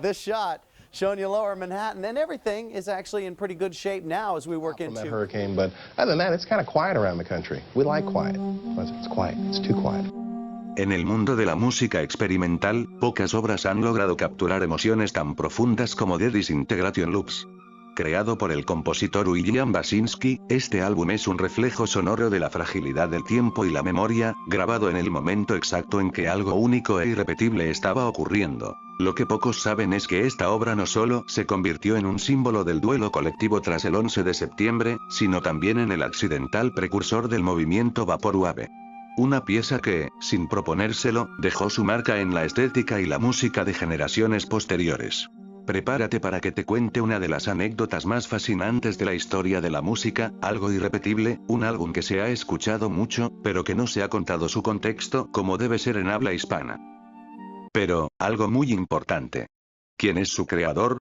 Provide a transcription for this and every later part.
This shot showing you lower Manhattan, and everything is actually in pretty good shape now as we work into that hurricane. But other than that, it's kind of quiet around the country. We like quiet. It's quiet. It's too quiet. En el mundo de la música experimental, pocas obras han logrado capturar emociones tan profundas como The Disintegration Loops. Creado por el compositor William Basinski, este álbum es un reflejo sonoro de la fragilidad del tiempo y la memoria, grabado en el momento exacto en que algo único e irrepetible estaba ocurriendo. Lo que pocos saben es que esta obra no solo se convirtió en un símbolo del duelo colectivo tras el 11 de septiembre, sino también en el accidental precursor del movimiento Vaporwave. Una pieza que, sin proponérselo, dejó su marca en la estética y la música de generaciones posteriores. Prepárate para que te cuente una de las anécdotas más fascinantes de la historia de la música, algo irrepetible, un álbum que se ha escuchado mucho, pero que no se ha contado su contexto como debe ser en habla hispana. Pero, algo muy importante. ¿Quién es su creador?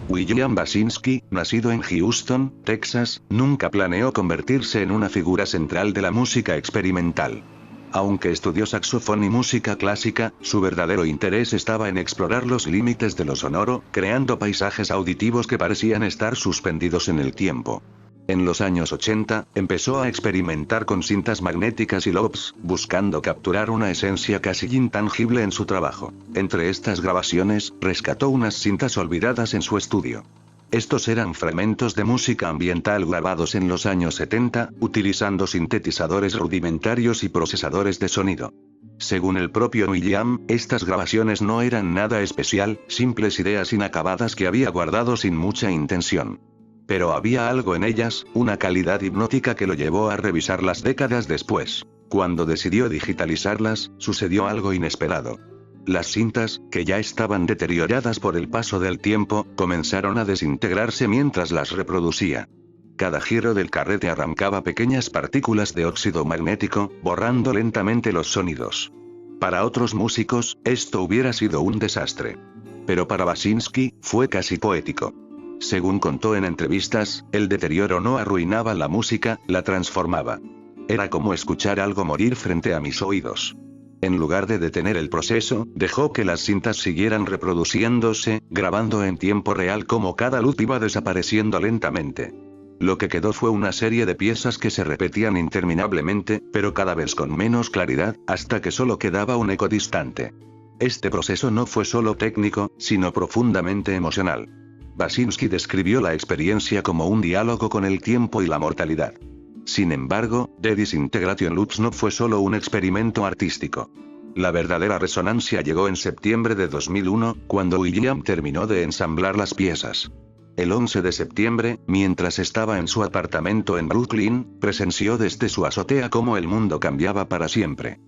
William Basinski, nacido en Houston, Texas, nunca planeó convertirse en una figura central de la música experimental. Aunque estudió saxofón y música clásica, su verdadero interés estaba en explorar los límites de lo sonoro, creando paisajes auditivos que parecían estar suspendidos en el tiempo. En los años 80, empezó a experimentar con cintas magnéticas y loops, buscando capturar una esencia casi intangible en su trabajo. Entre estas grabaciones, rescató unas cintas olvidadas en su estudio. Estos eran fragmentos de música ambiental grabados en los años 70, utilizando sintetizadores rudimentarios y procesadores de sonido. Según el propio William, estas grabaciones no eran nada especial, simples ideas inacabadas que había guardado sin mucha intención. Pero había algo en ellas, una calidad hipnótica que lo llevó a revisarlas décadas después. Cuando decidió digitalizarlas, sucedió algo inesperado. Las cintas, que ya estaban deterioradas por el paso del tiempo, comenzaron a desintegrarse mientras las reproducía. Cada giro del carrete arrancaba pequeñas partículas de óxido magnético, borrando lentamente los sonidos. Para otros músicos, esto hubiera sido un desastre. Pero para Basinski, fue casi poético. Según contó en entrevistas, el deterioro no arruinaba la música, la transformaba. Era como escuchar algo morir frente a mis oídos. En lugar de detener el proceso, dejó que las cintas siguieran reproduciéndose, grabando en tiempo real cómo cada loop iba desapareciendo lentamente. Lo que quedó fue una serie de piezas que se repetían interminablemente, pero cada vez con menos claridad, hasta que solo quedaba un eco distante. Este proceso no fue solo técnico, sino profundamente emocional. Basinski describió la experiencia como un diálogo con el tiempo y la mortalidad. Sin embargo, The Disintegration Loops no fue solo un experimento artístico. La verdadera resonancia llegó en septiembre de 2001, cuando William terminó de ensamblar las piezas. El 11 de septiembre, mientras estaba en su apartamento en Brooklyn, presenció desde su azotea cómo el mundo cambiaba para siempre.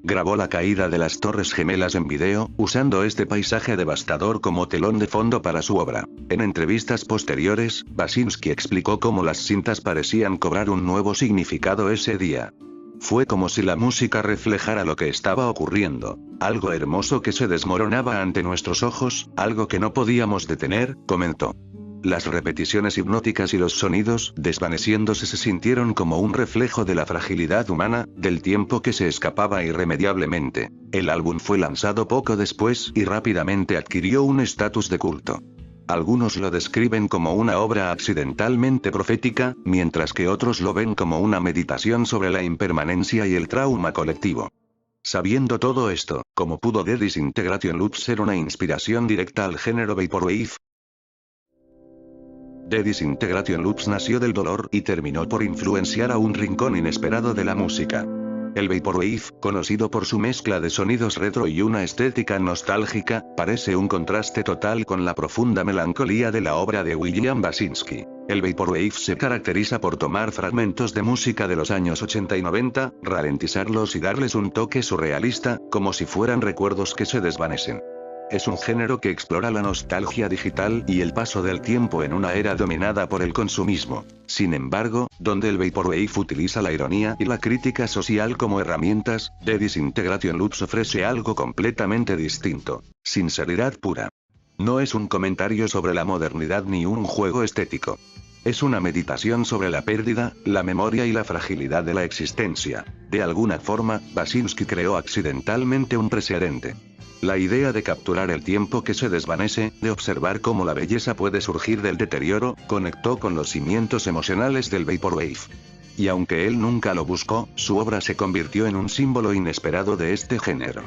Grabó la caída de las Torres Gemelas en video, usando este paisaje devastador como telón de fondo para su obra. En entrevistas posteriores, Basinski explicó cómo las cintas parecían cobrar un nuevo significado ese día. Fue como si la música reflejara lo que estaba ocurriendo, algo hermoso que se desmoronaba ante nuestros ojos, algo que no podíamos detener, comentó. Las repeticiones hipnóticas y los sonidos desvaneciéndose se sintieron como un reflejo de la fragilidad humana, del tiempo que se escapaba irremediablemente. El álbum fue lanzado poco después y rápidamente adquirió un estatus de culto. Algunos lo describen como una obra accidentalmente profética, mientras que otros lo ven como una meditación sobre la impermanencia y el trauma colectivo. Sabiendo todo esto, ¿cómo pudo The Disintegration Loops ser una inspiración directa al género Vaporwave? The Disintegration Loops nació del dolor y terminó por influenciar a un rincón inesperado de la música. El Vaporwave, conocido por su mezcla de sonidos retro y una estética nostálgica, parece un contraste total con la profunda melancolía de la obra de William Basinski. El Vaporwave se caracteriza por tomar fragmentos de música de los años 80 y 90, ralentizarlos y darles un toque surrealista, como si fueran recuerdos que se desvanecen. Es un género que explora la nostalgia digital y el paso del tiempo en una era dominada por el consumismo. Sin embargo, donde el Vaporwave utiliza la ironía y la crítica social como herramientas, The Disintegration Loops ofrece algo completamente distinto. Sinceridad pura. No es un comentario sobre la modernidad ni un juego estético. Es una meditación sobre la pérdida, la memoria y la fragilidad de la existencia. De alguna forma, Basinski creó accidentalmente un precedente. La idea de capturar el tiempo que se desvanece, de observar cómo la belleza puede surgir del deterioro, conectó con los cimientos emocionales del Vaporwave. Y aunque él nunca lo buscó, su obra se convirtió en un símbolo inesperado de este género.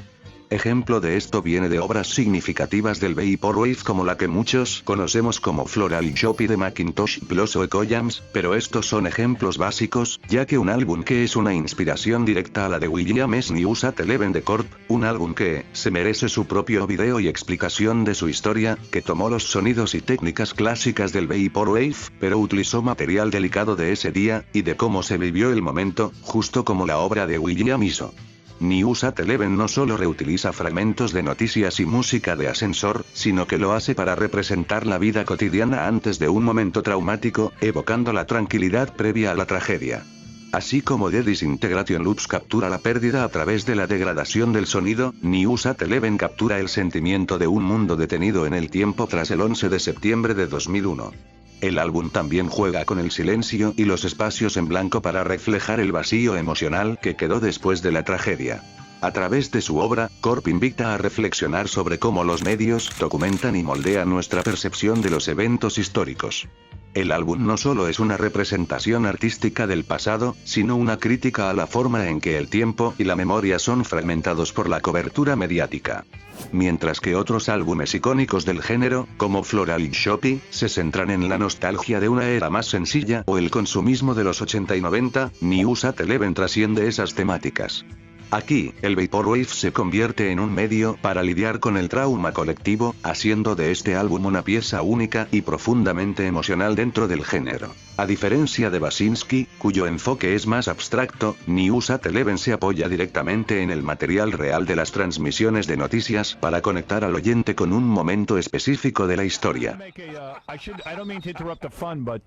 Ejemplo de esto viene de obras significativas del Vaporwave como la que muchos conocemos como Floral Shoppy de Macintosh Plus o Echo Jams, pero estos son ejemplos básicos, ya que un álbum que es una inspiración directa a la de William S. Newsat Eleven de Corp, un álbum que se merece su propio video y explicación de su historia, que tomó los sonidos y técnicas clásicas del Vaporwave, pero utilizó material delicado de ese día, y de cómo se vivió el momento, justo como la obra de William hizo. Newsat Eleven no solo reutiliza fragmentos de noticias y música de ascensor, sino que lo hace para representar la vida cotidiana antes de un momento traumático, evocando la tranquilidad previa a la tragedia. Así como The Disintegration Loops captura la pérdida a través de la degradación del sonido, Newsat Eleven captura el sentimiento de un mundo detenido en el tiempo tras el 11 de septiembre de 2001. El álbum también juega con el silencio y los espacios en blanco para reflejar el vacío emocional que quedó después de la tragedia. A través de su obra, Corp invita a reflexionar sobre cómo los medios documentan y moldean nuestra percepción de los eventos históricos. El álbum no solo es una representación artística del pasado, sino una crítica a la forma en que el tiempo y la memoria son fragmentados por la cobertura mediática. Mientras que otros álbumes icónicos del género, como Floral Shoppy, se centran en la nostalgia de una era más sencilla o el consumismo de los 80 y 90, Newsat Eleven trasciende esas temáticas. Aquí, el Vaporwave se convierte en un medio para lidiar con el trauma colectivo, haciendo de este álbum una pieza única y profundamente emocional dentro del género. A diferencia de Basinski, cuyo enfoque es más abstracto, Newsat Eleven se apoya directamente en el material real de las transmisiones de noticias para conectar al oyente con un momento específico de la historia. I don't mean to interrupt the fun, but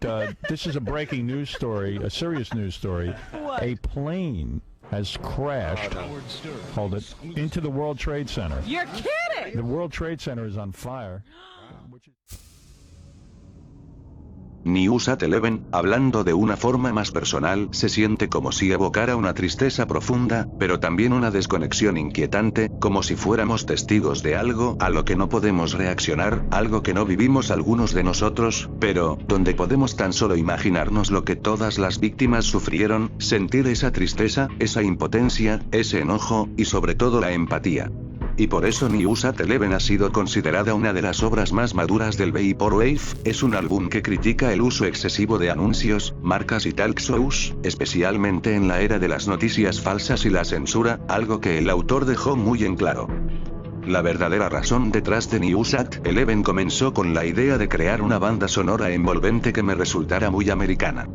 this is a breaking news story, a serious news story. A plane has crashed, hold it, into the World Trade Center. You're kidding! The World Trade Center is on fire. Newsat Eleven, hablando de una forma más personal, se siente como si evocara una tristeza profunda, pero también una desconexión inquietante, como si fuéramos testigos de algo a lo que no podemos reaccionar, algo que no vivimos algunos de nosotros, pero donde podemos tan solo imaginarnos lo que todas las víctimas sufrieron, sentir esa tristeza, esa impotencia, ese enojo, y sobre todo la empatía. Y por eso Newsat Eleven ha sido considerada una de las obras más maduras del Vaporwave. Es un álbum que critica el uso excesivo de anuncios, marcas y talk shows, especialmente en la era de las noticias falsas y la censura, algo que el autor dejó muy en claro. La verdadera razón detrás de Newsat Eleven comenzó con la idea de crear una banda sonora envolvente que me resultara muy americana.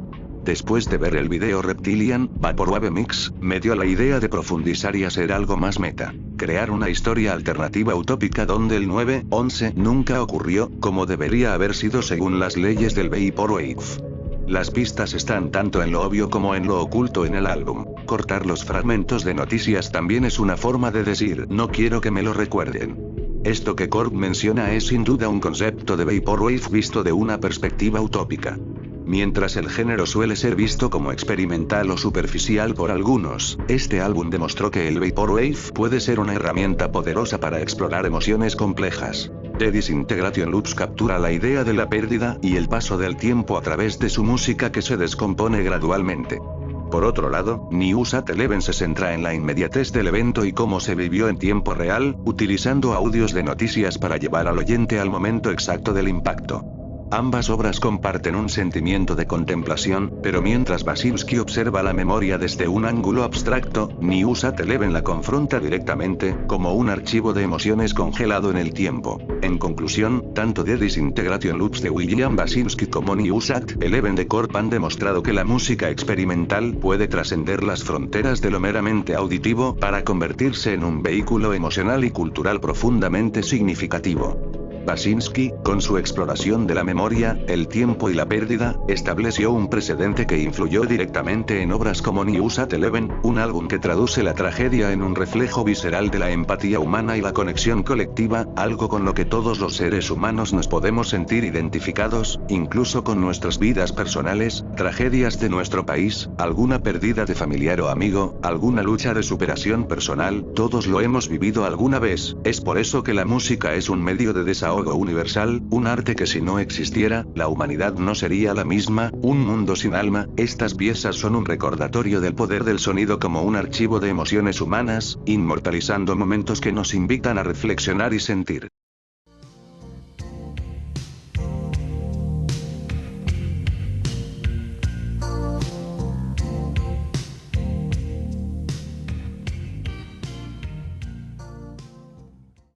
Después de ver el video Reptilian, Vaporwave Mix, me dio la idea de profundizar y hacer algo más meta. Crear una historia alternativa utópica donde el 9/11 nunca ocurrió, como debería haber sido según las leyes del Vaporwave. Las pistas están tanto en lo obvio como en lo oculto en el álbum. Cortar los fragmentos de noticias también es una forma de decir no quiero que me lo recuerden. Esto que Corp menciona es sin duda un concepto de Vaporwave visto de una perspectiva utópica. Mientras el género suele ser visto como experimental o superficial por algunos, este álbum demostró que el Vaporwave puede ser una herramienta poderosa para explorar emociones complejas. The Disintegration Loops captura la idea de la pérdida y el paso del tiempo a través de su música que se descompone gradualmente. Por otro lado, Newsat Eleven se centra en la inmediatez del evento y cómo se vivió en tiempo real, utilizando audios de noticias para llevar al oyente al momento exacto del impacto. Ambas obras comparten un sentimiento de contemplación, pero mientras Basinski observa la memoria desde un ángulo abstracto, Newsat Eleven la confronta directamente, como un archivo de emociones congelado en el tiempo. En conclusión, tanto The Disintegration Loops de William Basinski como Newsat Eleven de Corp han demostrado que la música experimental puede trascender las fronteras de lo meramente auditivo para convertirse en un vehículo emocional y cultural profundamente significativo. Basinski, con su exploración de la memoria, el tiempo y la pérdida, estableció un precedente que influyó directamente en obras como News at Eleven, un álbum que traduce la tragedia en un reflejo visceral de la empatía humana y la conexión colectiva, algo con lo que todos los seres humanos nos podemos sentir identificados, incluso con nuestras vidas personales, tragedias de nuestro país, alguna pérdida de familiar o amigo, alguna lucha de superación personal, todos lo hemos vivido alguna vez. Es por eso que la música es un medio de desahogo universal, un arte que si no existiera, la humanidad no sería la misma, un mundo sin alma. Estas piezas son un recordatorio del poder del sonido como un archivo de emociones humanas, inmortalizando momentos que nos invitan a reflexionar y sentir.